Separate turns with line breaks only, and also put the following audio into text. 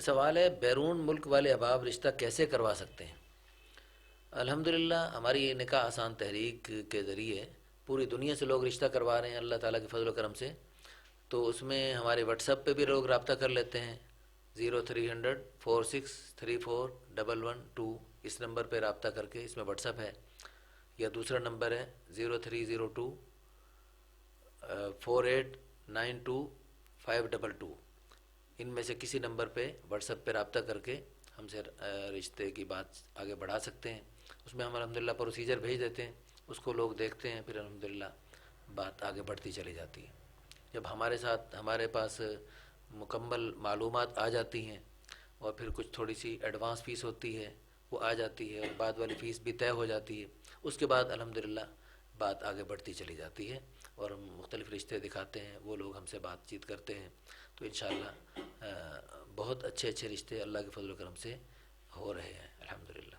سوال ہے، بیرون ملک والے احباب رشتہ کیسے کروا سکتے ہیں؟ الحمدللہ ہماری یہ نکاح آسان تحریک کے ذریعے پوری دنیا سے لوگ رشتہ کروا رہے ہیں اللہ تعالیٰ کے فضل و کرم سے۔ تو اس میں ہمارے واٹس ایپ پہ بھی لوگ رابطہ کر لیتے ہیں، 0300 46341112، اس نمبر پہ رابطہ کر کے، اس میں واٹس ایپ ہے، یا دوسرا نمبر ہے 0302 4892 522، ان میں سے کسی نمبر پہ واٹس ایپ پہ رابطہ کر کے ہم سے رشتے کی بات آگے بڑھا سکتے ہیں۔ اس میں ہم الحمدللہ پروسیجر بھیج دیتے ہیں، اس کو لوگ دیکھتے ہیں، پھر الحمدللہ بات آگے بڑھتی چلی جاتی ہے۔ جب ہمارے پاس مکمل معلومات آ جاتی ہیں اور پھر کچھ تھوڑی سی ایڈوانس فیس ہوتی ہے وہ آ جاتی ہے، اور بعد والی فیس بھی طے ہو جاتی ہے، اس کے بعد الحمدللہ بات آگے بڑھتی چلی جاتی ہے، اور ہم مختلف رشتے دکھاتے ہیں، وہ لوگ ہم سے بات چیت کرتے ہیں، تو انشاءاللہ بہت اچھے اچھے رشتے اللہ کے فضل و کرم سے ہو رہے ہیں الحمدللہ۔